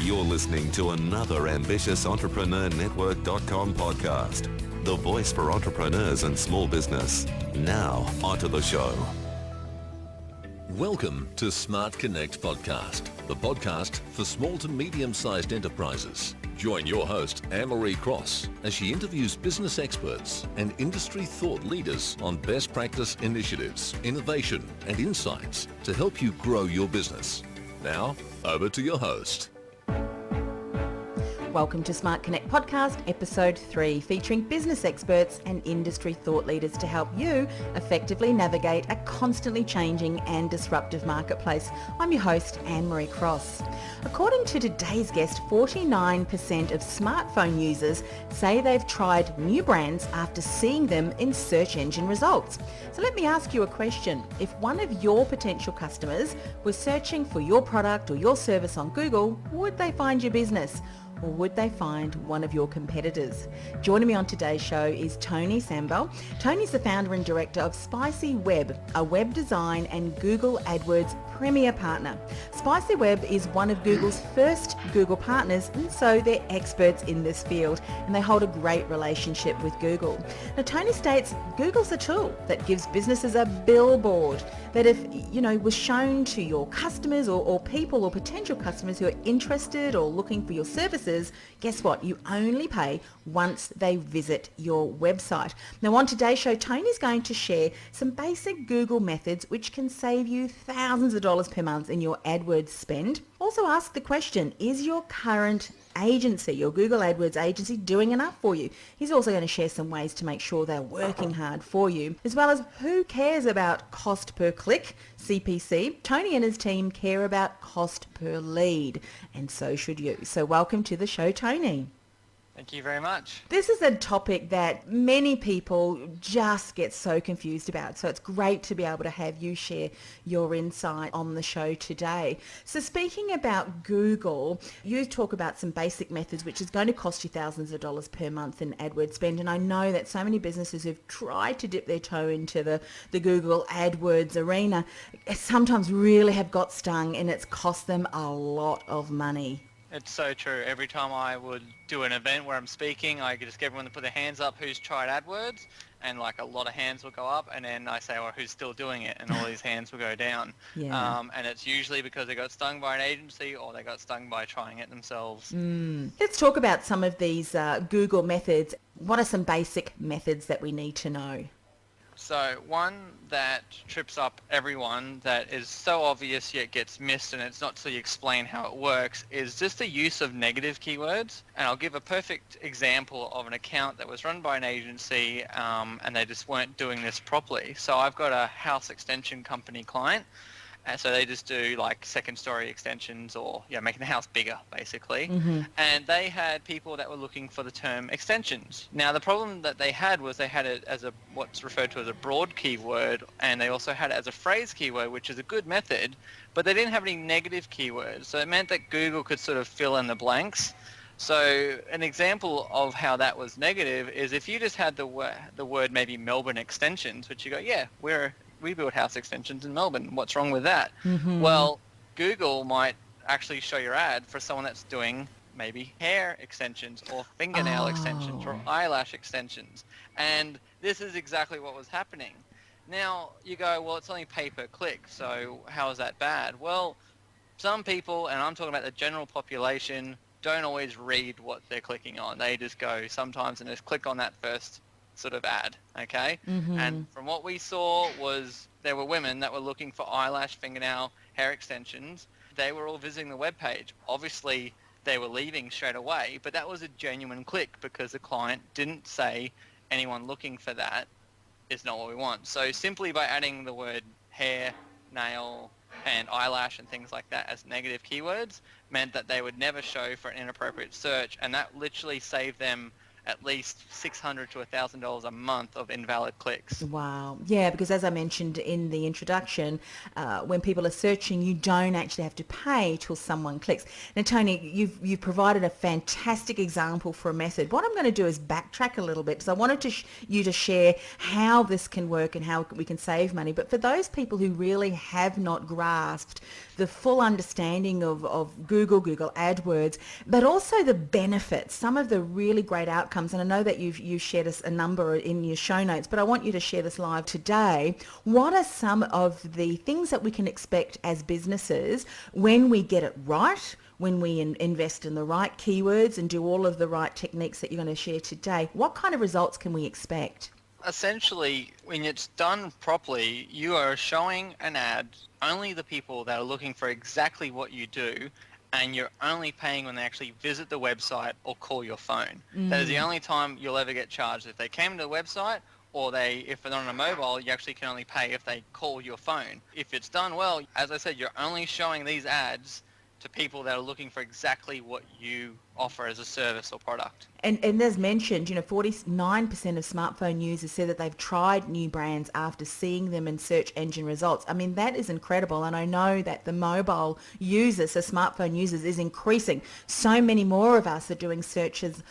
You're listening to another ambitious entrepreneurnetwork.com podcast, the voice for entrepreneurs and small business. Now, onto the show. Welcome to Smart Connect Podcast, the podcast for small to medium-sized enterprises. Join your host, Anne-Marie Cross, as she interviews business experts and industry thought leaders on best practice initiatives, innovation, and insights to help you grow your business. Now, over to your host. Welcome to Smart Connect Podcast, Episode 3, featuring business experts and industry thought leaders to help you effectively navigate a constantly changing and disruptive marketplace. I'm your host, Anne-Marie Cross. According to today's guest, 49% of smartphone users say they've tried new brands after seeing them in search engine results. So let me ask you a question. If one of your potential customers was searching for your product or your service on Google, would they find your business? Or would they find one of your competitors? Joining me on today's show is Tony Sambell. Tony's the founder and director of Spicy Web, a web design and Google Adwords premier partner. Spicy Web is one of Google's first Google partners, and so they're experts in this field, and they hold a great relationship with Google. Now, Tony states Google's a tool that gives businesses a billboard that if, was shown to your customers or people or potential customers who are interested or looking for your services, guess what? You only pay once they visit your website. Now, on today's show, Tony's going to share some basic Google methods which can save you thousands of dollars per month in your AdWords spend. Also ask the question, is your current agency, your Google AdWords agency, doing enough for you? He's also going to share some ways to make sure they're working hard for you, as well as who cares about cost per click, CPC. Tony and his team care about cost per lead, and so should you. So welcome to the show, Tony. Thank you very much. This is a topic that many people just get so confused about. So it's great to be able to have you share your insight on the show today. So speaking about Google, you talk about some basic methods which is going to cost you thousands of dollars per month in AdWords spend. And I know that so many businesses who've tried to dip their toe into the Google AdWords arena sometimes really have got stung, and it's cost them a lot of money. It's so true. Every time I would do an event where I'm speaking, I could just get everyone to put their hands up who's tried AdWords, and like a lot of hands will go up, and then I say, well, who's still doing it? And all these hands will go down. Yeah. And it's usually because they got stung by an agency or they got stung by trying it themselves. Let's talk about some of these Google methods. What are some basic methods that we need to know? So one that trips up everyone, that is so obvious yet gets missed, and it's not till you explain how it works, is just the use of negative keywords. And I'll give a perfect example of an account that was run by an agency, and they just weren't doing this properly. So I've got a house extension company client, and so they just do like second story extensions or making the house bigger basically. And they had people that were looking for the term extensions. Now the problem that they had was they had it as a what's referred to as a broad keyword, and they also had it as a phrase keyword, which is a good method, but they didn't have any negative keywords. So it meant that Google could sort of fill in the blanks. So an example of how that was negative is if you just had the word maybe Melbourne extensions, which you go, we build house extensions in Melbourne. What's wrong with that? Well, Google might actually show your ad for someone that's doing maybe hair extensions or fingernail extensions or eyelash extensions. And this is exactly what was happening. Now you go, well, it's only pay per click, so how is that bad? Well, some people, and I'm talking about the general population, don't always read what they're clicking on. They just go sometimes and just click on that first sort of ad, okay? And from what we saw was there were women that were looking for eyelash, fingernail, hair extensions. They were all visiting the webpage. Obviously, they were leaving straight away, but that was a genuine click because the client didn't say anyone looking for that is not what we want. So simply by adding the word hair, nail, and eyelash and things like that as negative keywords meant that they would never show for an inappropriate search, and that literally saved them at least $600 to $1,000 a month of invalid clicks. Wow. Yeah, because as I mentioned in the introduction, when people are searching, you don't actually have to pay till someone clicks. Now, Tony, you've provided a fantastic example for a method. What I'm going to do is backtrack a little bit because I wanted you to share how this can work and how we can save money. But for those people who really have not grasped the full understanding of Google AdWords, but also the benefits, some of the really great outcomes, and I know that you've shared us a number in your show notes, but I want you to share this live today. What are some of the things that we can expect as businesses when we get it right, when we invest in the right keywords and do all of the right techniques that you're going to share today? What kind of results can we expect? Essentially, when it's done properly, you are showing an ad only the people that are looking for exactly what you do, and you're only paying when they actually visit the website or call your phone. That is the only time you'll ever get charged. If they came to the website, or if they're on a mobile, you actually can only pay if they call your phone. If it's done well, as I said, you're only showing these ads to people that are looking for exactly what you offer as a service or product. And as mentioned, 49% of smartphone users say that they've tried new brands after seeing them in search engine results. I mean, that is incredible. And I know that the mobile users, so smartphone users, is increasing. So many more of us are doing searches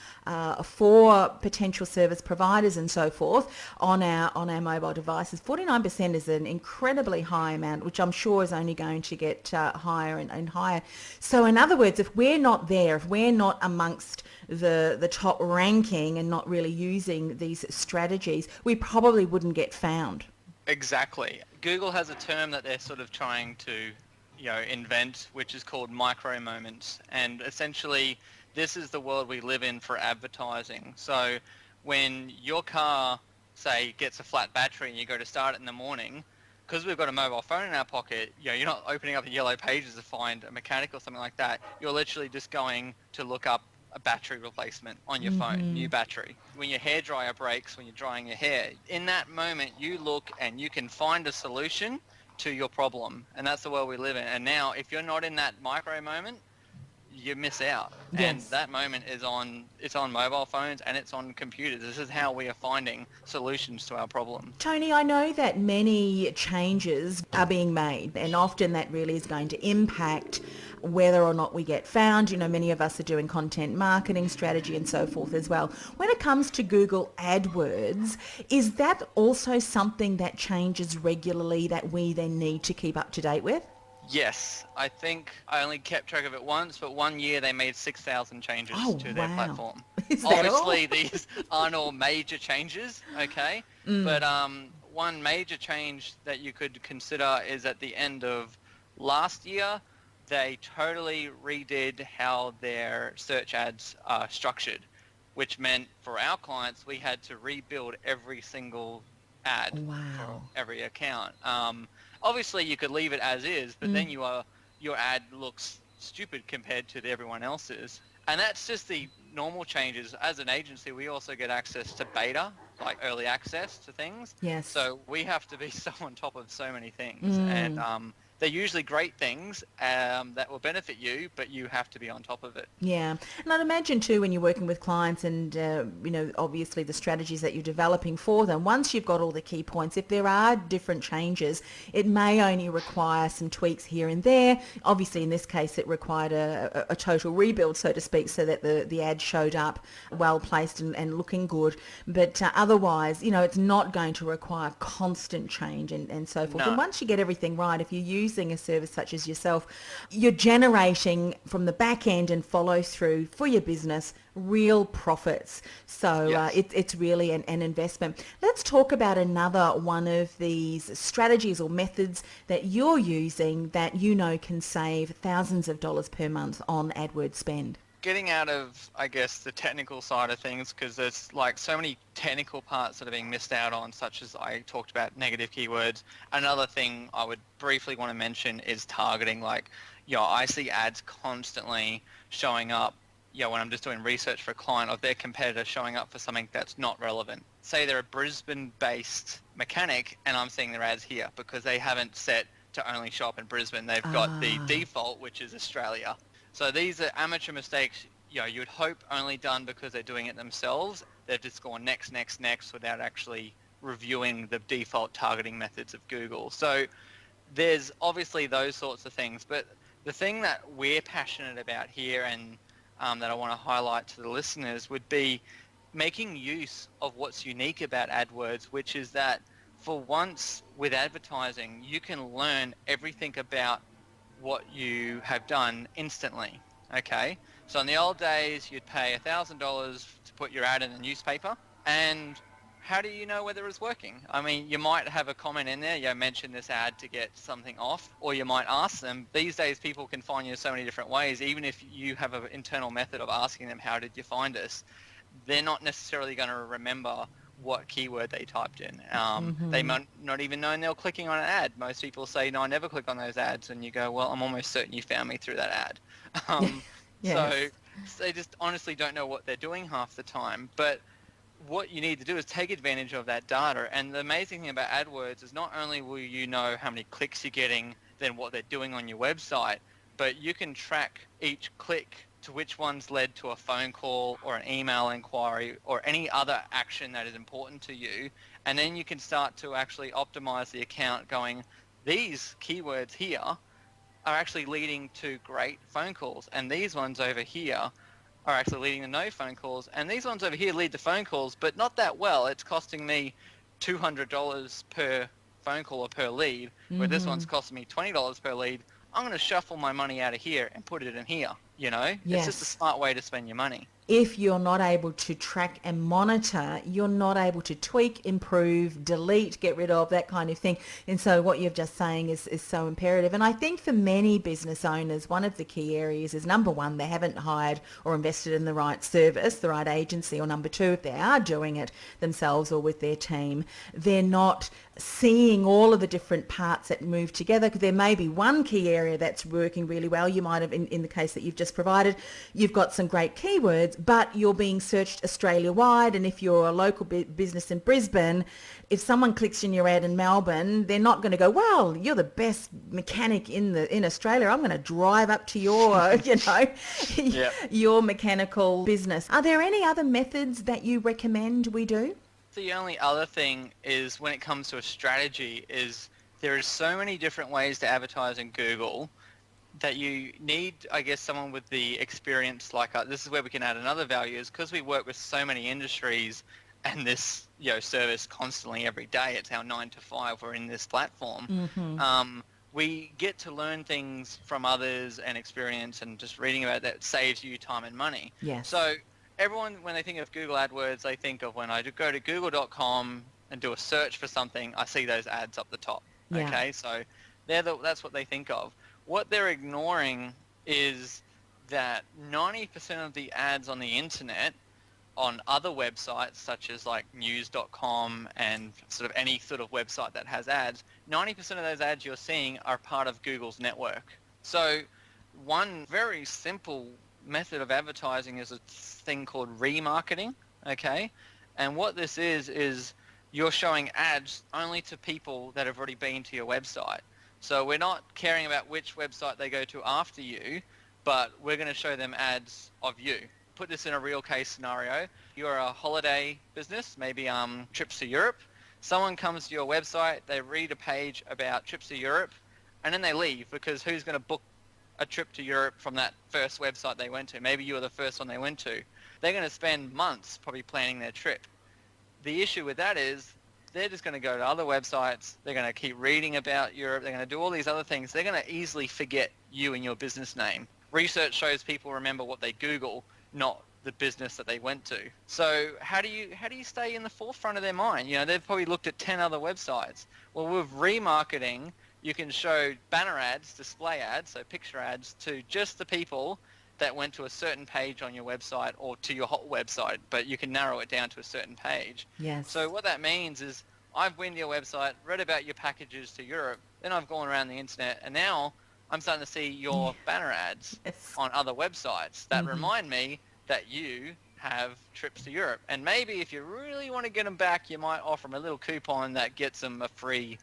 for potential service providers and so forth on our mobile devices. 49% is an incredibly high amount, which I'm sure is only going to get higher and higher. So in other words, if we're not there, if we're not amongst the top ranking and not really using these strategies, we probably wouldn't get found. Exactly. Google has a term that they're sort of trying to invent, which is called micro moments. And essentially, this is the world we live in for advertising. So when your car, say, gets a flat battery and you go to start it in the morning, because we've got a mobile phone in our pocket, you're not opening up the yellow pages to find a mechanic or something like that. You're literally just going to look up a battery replacement on your phone, new battery. When your hairdryer breaks, when you're drying your hair, in that moment you look and you can find a solution to your problem. And that's the world we live in. And now if you're not in that micro moment, you miss out. Yes. And that moment it's on mobile phones and it's on computers. This is how we are finding solutions to our problem. Tony, I know that many changes are being made, and often that really is going to impact whether or not we get found. Many of us are doing content marketing strategy and so forth as well. When it comes to Google AdWords, is that also something that changes regularly that we then need to keep up to date with? Yes, I think I only kept track of it once, but one year they made 6,000 changes to their platform. Is that Obviously, all? these aren't all major changes, okay? But one major change that you could consider is at the end of last year, they totally redid how their search ads are structured, which meant for our clients, we had to rebuild every single ad for every account. Obviously, you could leave it as is, but then your ad looks stupid compared to everyone else's. And that's just the normal changes. As an agency, we also get access to beta, like early access to things. Yes. So we have to be so on top of so many things. And they're usually great things that will benefit you, but you have to be on top of it. Yeah. And I'd imagine too, when you're working with clients and, obviously the strategies that you're developing for them, once you've got all the key points, if there are different changes, it may only require some tweaks here and there. Obviously, in this case, it required a total rebuild, so to speak, so that the ad showed up well placed and looking good. But otherwise, it's not going to require constant change and so forth. No. And once you get everything right, if you use a service such as yourself, you're generating from the back end and follow through for your business real profits. So Yes. It's really an investment. Let's talk about another one of these strategies or methods that you're using that can save thousands of dollars per month on AdWords spend. Getting out of, I guess, the technical side of things, because there's like so many technical parts that are being missed out on, such as I talked about negative keywords. Another thing I would briefly want to mention is targeting. I see ads constantly showing up, when I'm just doing research for a client, of their competitor showing up for something that's not relevant. Say they're a Brisbane-based mechanic and I'm seeing their ads here because they haven't set to only show up in Brisbane. They've got the default, which is Australia. So these are amateur mistakes you would hope only done because they're doing it themselves. They've just gone next, next, next without actually reviewing the default targeting methods of Google. So there's obviously those sorts of things. But the thing that we're passionate about here and that I want to highlight to the listeners would be making use of what's unique about AdWords, which is that for once with advertising, you can learn everything about what you have done instantly. Okay, so in the old days, you'd pay $1,000 to put your ad in the newspaper, and how do you know whether it's working? I mean, you might have a comment in there, mention this ad to get something off, or you might ask them. These days, people can find you so many different ways. Even if you have an internal method of asking them, how did you find us? They're not necessarily going to remember what keyword they typed in. They might not even know they're clicking on an ad. Most people say, no, I never click on those ads. And you go, well, I'm almost certain you found me through that ad. Yes. So they just honestly don't know what they're doing half the time. But what you need to do is take advantage of that data. And the amazing thing about AdWords is not only will you know how many clicks you're getting, then what they're doing on your website, but you can track each click to which one's led to a phone call or an email inquiry or any other action that is important to you. And then you can start to actually optimize the account going, these keywords here are actually leading to great phone calls. And these ones over here are actually leading to no phone calls. And these ones over here lead to phone calls, but not that well. It's costing me $200 per phone call or per lead, where this one's costing me $20 per lead. I'm going to shuffle my money out of here and put it in here. It's just a smart way to spend your money. If you're not able to track and monitor, you're not able to tweak, improve, delete, get rid of, that kind of thing. And so what you're just saying is so imperative. And I think for many business owners, one of the key areas is, number one, they haven't hired or invested in the right service, the right agency, or number two, if they are doing it themselves or with their team, they're not seeing all of the different parts that move together, because there may be one key area that's working really well. You might have, in the case that you've just provided, you've got some great keywords, but you're being searched Australia-wide, and if you're a local business in Brisbane, if someone clicks in your ad in Melbourne, they're not going to go, well, you're the best mechanic in Australia. I'm going to drive up to your, your mechanical business. Are there any other methods that you recommend we do? The only other thing is, when it comes to a strategy, is there are so many different ways to advertise in Google that you need, I guess, someone with the experience like us. This is where we can add another value, is because we work with so many industries and this service constantly every day. It's our 9 to 5. We're in this platform. We get to learn things from others and experience, and just reading about that saves you time and money. Yes. So everyone, when they think of Google AdWords, they think of, when I go to google.com and do a search for something, I see those ads up the top. Yeah. Okay, so that's what they think of. What they're ignoring is that 90% of the ads on the internet, on other websites such as like news.com and sort of any sort of website that has ads, 90% of those ads you're seeing are part of Google's network. So one very simple method of advertising is a thing called remarketing, okay? And what this is you're showing ads only to people that have already been to your website. So we're not caring about which website they go to after you, but we're going to show them ads of you. Put this in a real case scenario. You're a holiday business, maybe trips to Europe. Someone comes to your website, they read a page about trips to Europe, and then they leave, because who's going to book a trip to Europe from that first website they went to? Maybe you were the first one they went to. They're going to spend months probably planning their trip. The issue with that is they're just going to go to other websites. They're going to keep reading about Europe. They're going to do all these other things. They're going to easily forget you and your business name. Research shows people remember what they Google, not the business that they went to. So how do you stay in the forefront of their mind? They've probably looked at 10 other websites. Well, with remarketing, you can show banner ads, display ads, so picture ads, to just the people that went to a certain page on your website or to your whole website, but you can narrow it down to a certain page. Yes. So what that means is, I've been to your website, read about your packages to Europe, then I've gone around the internet, and now I'm starting to see your banner ads on other websites that remind me that you have trips to Europe. And maybe if you really want to get them back, you might offer them a little coupon that gets them a free,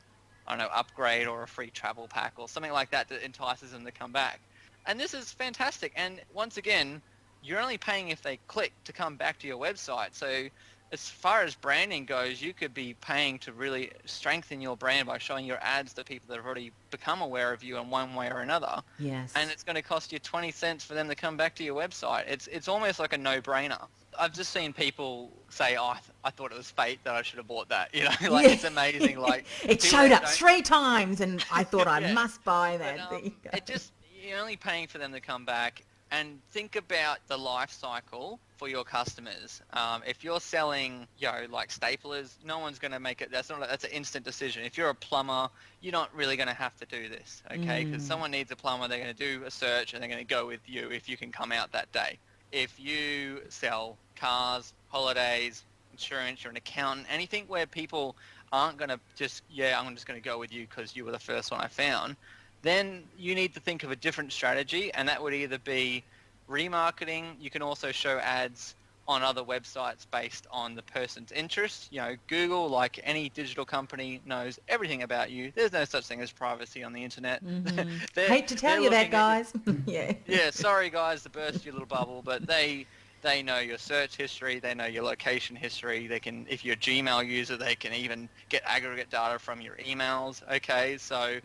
upgrade or a free travel pack or something like that entices them to come back. And this is fantastic. And once again, you're only paying if they click to come back to your website. So as far as branding goes, you could be paying to really strengthen your brand by showing your ads to people that have already become aware of you in one way or another. Yes. And it's going to cost you 20 cents for them to come back to your website. It's almost like a no-brainer. I've just seen people say, "Oh, I thought it was fate that I should have bought that." Like, Yeah. it's amazing. Like, it people showed that up 3 times and I thought I Yeah. must buy But that. There you go. you're only paying for them to come back. And think about the life cycle for your customers. If you're selling, like staplers, no one's going to make it. That's an instant decision. If you're a plumber, you're not really going to have to do this, okay? Because someone needs a plumber, they're going to do a search and they're going to go with you if you can come out that day. If you sell cars, holidays, insurance, you're an accountant, anything where people aren't going to just, I'm just going to go with you because you were the first one I found, then you need to think of a different strategy, and that would either be remarketing. You can also show ads on other websites based on the person's interest. Google, like any digital company, knows everything about you. There's no such thing as privacy on the internet. Hate to tell you that, guys. Yeah. Yeah, sorry guys to burst your little bubble, but they know your search history, they know your location history, they can, if you're a Gmail user, they can even get aggregate data from your emails, okay? So,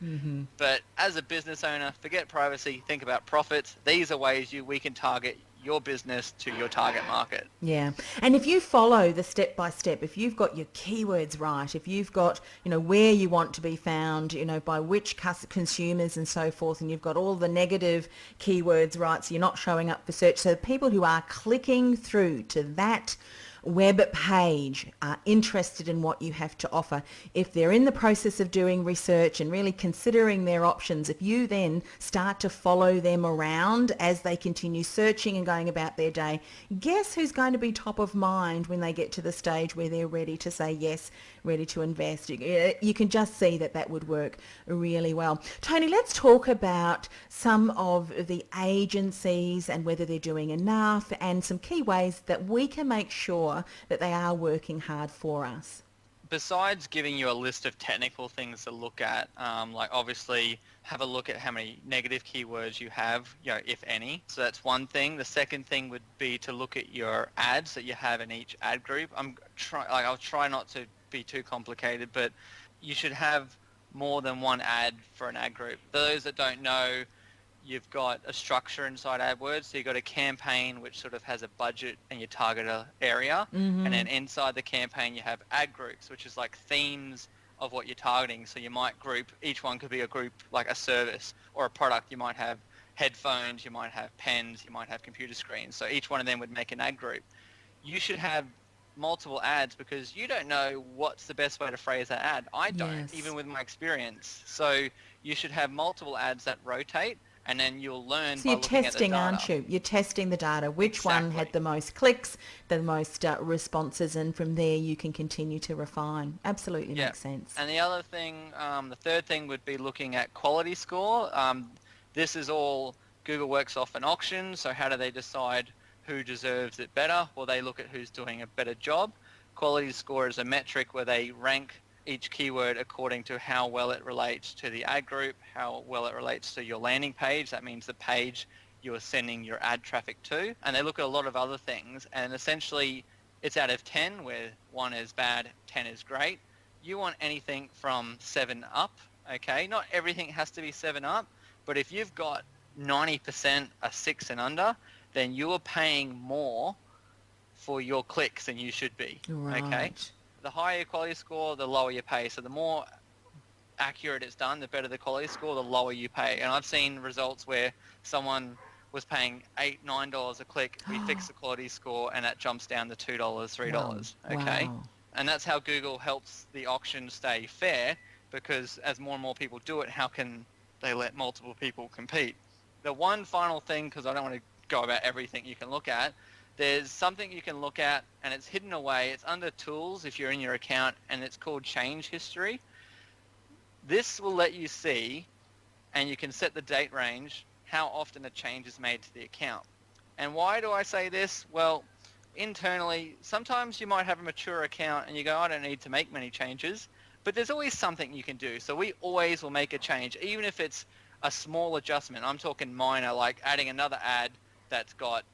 but as a business owner, forget privacy, think about profits. These are ways we can target your business to your target market. Yeah. And if you follow the step-by-step, if you've got your keywords right, if you've got, where you want to be found, by which consumers and so forth, and you've got all the negative keywords right, so you're not showing up for search. So the people who are clicking through to that web page are interested in what you have to offer. If they're in the process of doing research and really considering their options, if you then start to follow them around as they continue searching and going about their day, guess who's going to be top of mind when they get to the stage where they're ready to say yes, ready to invest? You can just see that would work really well. Tony, let's talk about some of the agencies and whether they're doing enough, and some key ways that we can make sure that they are working hard for us. Besides giving you a list of technical things to look at, like obviously have a look at how many negative keywords you have, if any. So that's one thing. The second thing would be to look at your ads that you have in each ad group. I'll try not to be too complicated, but you should have more than one ad for an ad group. Those that don't know, you've got a structure inside AdWords. So you've got a campaign which sort of has a budget and you target an area. And then inside the campaign you have ad groups, which is like themes of what you're targeting. So you might group, each one could be a group like a service or a product. You might have headphones, you might have pens, you might have computer screens. So each one of them would make an ad group. You should have multiple ads because you don't know what's the best way to phrase that ad. I don't, even with my experience. So you should have multiple ads that rotate, and then you'll learn by looking at the data. So you're testing, aren't you? You're testing the data. Which one had the most clicks, the most responses, and from there you can continue to refine. Absolutely makes sense. And the other thing, the third thing would be looking at quality score. This is all Google works off an auction, so how do they decide who deserves it better? Well, they look at who's doing a better job. Quality score is a metric where they rank each keyword according to how well it relates to the ad group, how well it relates to your landing page. That means the page you're sending your ad traffic to. And they look at a lot of other things, and essentially it's out of 10, where 1 is bad, 10 is great. You want anything from 7 up, okay? Not everything has to be 7 up, but if you've got 90% a 6 and under, then you're paying more for your clicks than you should be, okay? The higher your quality score, the lower you pay. So the more accurate it's done, the better the quality score, the lower you pay. And I've seen results where someone was paying $8, $9 a click. We fix the quality score and that jumps down to $2, $3, okay? Wow. And that's how Google helps the auction stay fair, because as more and more people do it, how can they let multiple people compete? The one final thing, because I don't want to go about everything you can look at, there's something you can look at, and it's hidden away. It's under Tools if you're in your account, and it's called Change History. This will let you see, and you can set the date range, how often a change is made to the account. And why do I say this? Well, internally, sometimes you might have a mature account and you go, I don't need to make many changes, but there's always something you can do. So we always will make a change, even if it's a small adjustment. I'm talking minor, like adding another ad that's got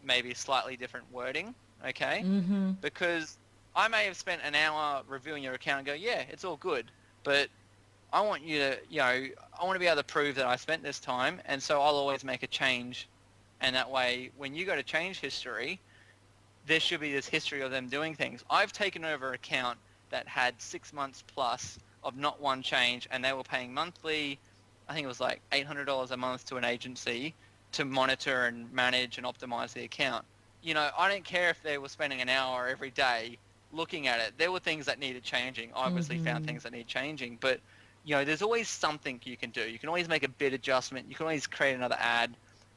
maybe slightly different wording, okay? Mm-hmm. Because I may have spent an hour reviewing your account and go, yeah, it's all good, but I want you to, I want to be able to prove that I spent this time, and so I'll always make a change. And that way, when you go to change history, there should be this history of them doing things. I've taken over an account that had 6 months plus of not one change, and they were paying monthly, I think it was like $800 a month to an agency to monitor and manage and optimize the account. I don't care if they were spending an hour every day looking at it. There were things that needed changing. I obviously found things that need changing, but there's always something you can do. You can always make a bid adjustment. You can always create another ad.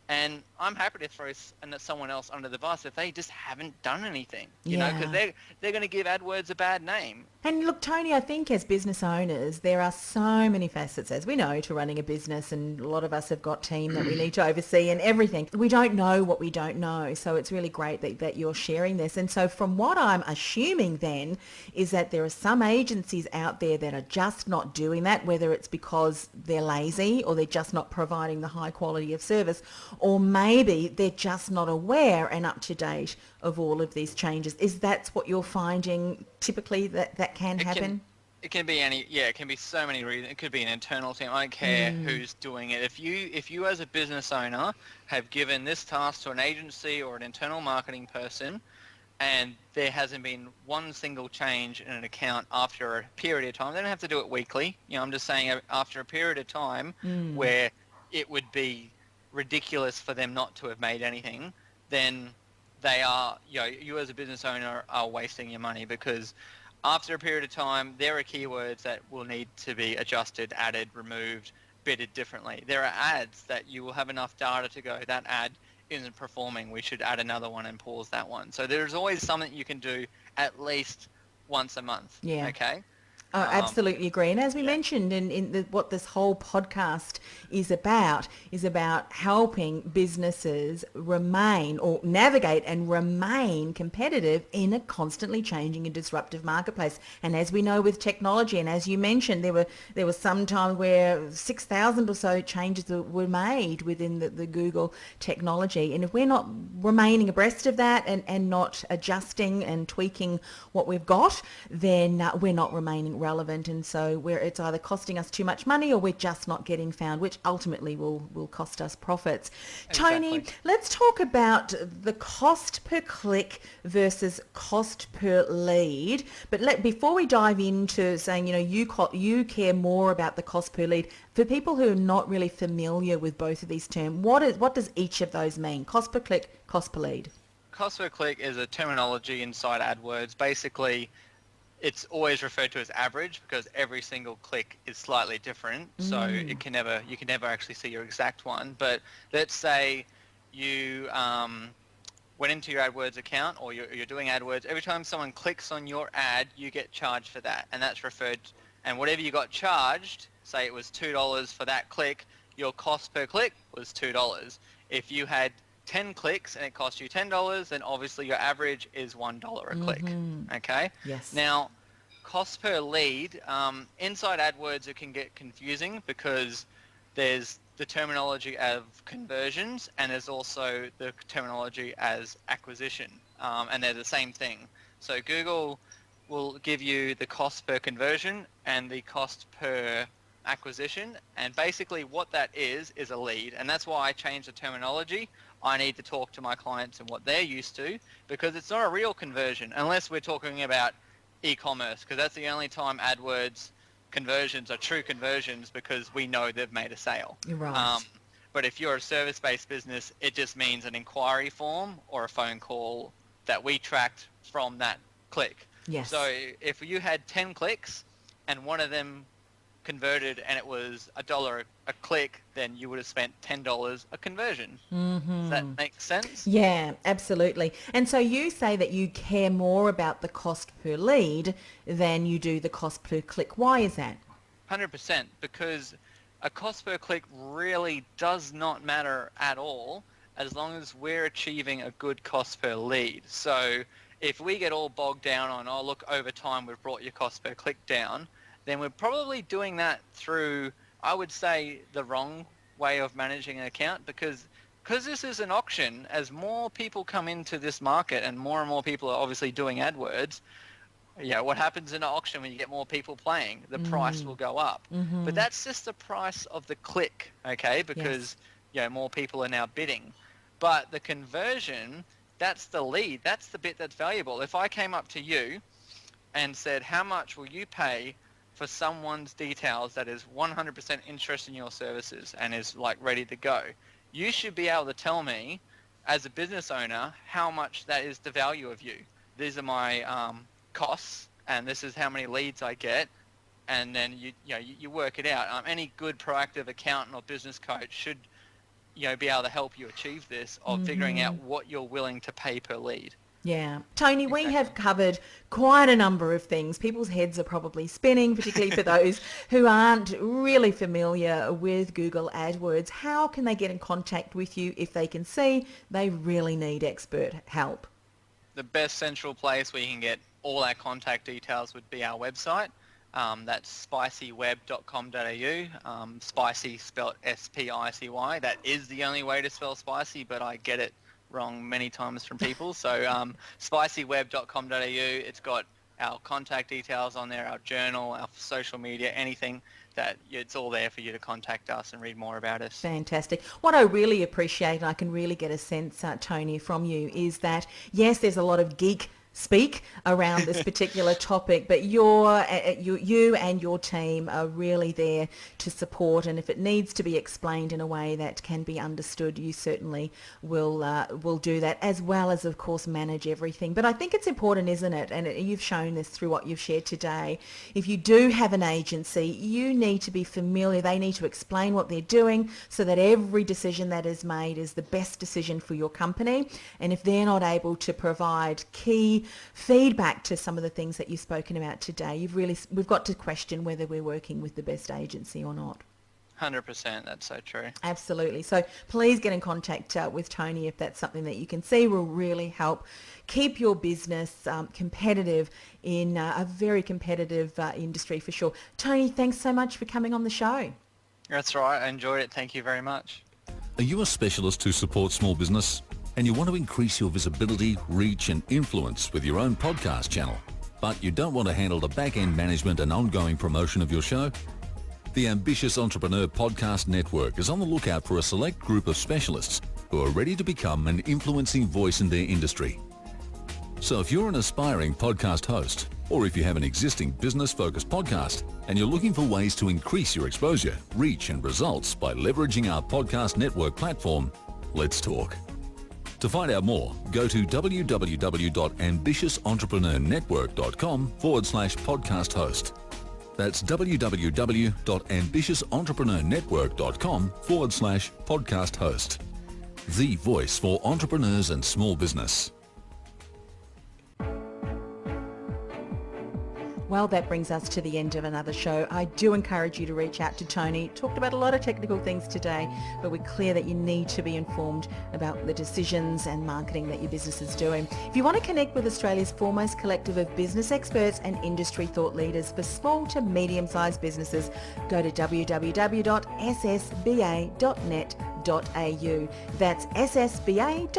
And I'm happy to throw someone else under the bus if they just haven't done anything, because they're going to give AdWords a bad name. And look, Tony, I think as business owners, there are so many facets, as we know, to running a business, and a lot of us have got team that we need to oversee and everything. We don't know what we don't know, so it's really great that you're sharing this. And so from what I'm assuming then is that there are some agencies out there that are just not doing that, whether it's because they're lazy or they're just not providing the high quality of service, or maybe they're just not aware and up to date of all of these changes. Is that what you're finding typically that can happen? It can be it can be so many reasons. It could be an internal team. I don't care who's doing it. If you as a business owner have given this task to an agency or an internal marketing person, and there hasn't been one single change in an account after a period of time, they don't have to do it weekly. I'm just saying after a period of time where it would be ridiculous for them not to have made anything, then they are, you as a business owner are wasting your money, because after a period of time, there are keywords that will need to be adjusted, added, removed, bidded differently. There are ads that you will have enough data to go, that ad isn't performing, we should add another one and pause that one. So there's always something you can do at least once a month. Yeah. Okay. Oh, absolutely agree. And as we mentioned what this whole podcast is about helping businesses remain or navigate and remain competitive in a constantly changing and disruptive marketplace. And as we know with technology, and as you mentioned, there was some time where 6,000 or so changes were made within the Google technology. And if we're not remaining abreast of that and not adjusting and tweaking what we've got, then we're not remaining relevant, and so it's either costing us too much money or we're just not getting found, which ultimately will cost us profits. Exactly. Tony, let's talk about the cost per click versus cost per lead. But before we dive into saying, you care more about the cost per lead, for people who are not really familiar with both of these terms, what does each of those mean? Cost per click, cost per lead. Cost per click is a terminology inside AdWords. Basically, it's always referred to as average because every single click is slightly different. So you can never actually see your exact one. But let's say you went into your AdWords account, or you're doing AdWords. Every time someone clicks on your ad, you get charged for that, and that's referred. And whatever you got charged, say it was $2 for that click, your cost per click was $2. If you had 10 clicks and it cost you $10, then obviously your average is $1 a click. Okay? Yes. Now, cost per lead, inside AdWords it can get confusing because there's the terminology of conversions and there's also the terminology as acquisition, and they're the same thing. So Google will give you the cost per conversion and the cost per acquisition, and basically what that is a lead, and that's why I changed the terminology. I need to talk to my clients and what they're used to, because it's not a real conversion unless we're talking about e-commerce, because that's the only time AdWords conversions are true conversions, because we know they've made a sale. Right. But if you're a service-based business, it just means an inquiry form or a phone call that we tracked from that click. Yes. So if you had 10 clicks and one of them converted and it was $1 a click, then you would have spent $10 a conversion. Does that make sense? Yeah, absolutely. And so you say that you care more about the cost per lead than you do the cost per click. Why is that? 100%, because a cost per click really does not matter at all as long as we're achieving a good cost per lead. So if we get all bogged down on, oh, look, over time we've brought your cost per click down, then we're probably doing that through, I would say, the wrong way of managing an account, because because this is an auction, as more people come into this market and more people are obviously doing AdWords, what happens in an auction when you get more people playing? The price will go up. Mm-hmm. But that's just the price of the click, okay? Because more people are now bidding. But the conversion, that's the lead. That's the bit that's valuable. If I came up to you and said, how much will you pay for someone's details that is 100% interested in your services and is like ready to go, you should be able to tell me as a business owner how much that is the value of you. These are my costs, and this is how many leads I get, and then you work it out. Any good proactive accountant or business coach should be able to help you achieve this of figuring out what you're willing to pay per lead. Yeah. Tony, we have covered quite a number of things. People's heads are probably spinning, particularly for those who aren't really familiar with Google AdWords. How can they get in contact with you if they can see they really need expert help? The best central place where you can get all our contact details would be our website. That's spicyweb.com.au. Spicy spelled S-P-I-C-Y. That is the only way to spell spicy, but I get it wrong many times from people. So spicyweb.com.au. It's got our contact details on there, our journal, our social media, anything that it's all there for you to contact us and read more about us. Fantastic. What I really appreciate, and I can really get a sense, Tony, from you, is that, yes, there's a lot of geek speak around this particular topic, but you and your team are really there to support, and if it needs to be explained in a way that can be understood, you certainly will do that, as well as, of course, manage everything. But I think it's important, isn't it, and you've shown this through what you've shared today, if you do have an agency, you need to be familiar, they need to explain what they're doing so that every decision that is made is the best decision for your company. And if they're not able to provide key feedback to some of the things that you've spoken about today, we've got to question whether we're working with the best agency or not. 100%, that's so true. Absolutely. So please get in contact with Tony if that's something that you can see will really help keep your business competitive in a very competitive industry for sure. Tony, thanks so much for coming on the show. That's right. I enjoyed it. Thank you very much. Are you a specialist who supports small business? And you want to increase your visibility, reach and influence with your own podcast channel, but you don't want to handle the back-end management and ongoing promotion of your show? The Ambitious Entrepreneur Podcast Network is on the lookout for a select group of specialists who are ready to become an influencing voice in their industry. So if you're an aspiring podcast host, or if you have an existing business-focused podcast and you're looking for ways to increase your exposure, reach and results by leveraging our podcast network platform, let's talk. To find out more, go to www.ambitiousentrepreneurnetwork.com/podcast host. That's www.ambitiousentrepreneurnetwork.com/podcast host. The voice for entrepreneurs and small business. Well, that brings us to the end of another show. I do encourage you to reach out to Tony. Talked about a lot of technical things today, but we're clear that you need to be informed about the decisions and marketing that your business is doing. If you want to connect with Australia's foremost collective of business experts and industry thought leaders for small to medium-sized businesses, go to www.ssba.net.au. That's ssba.net.au.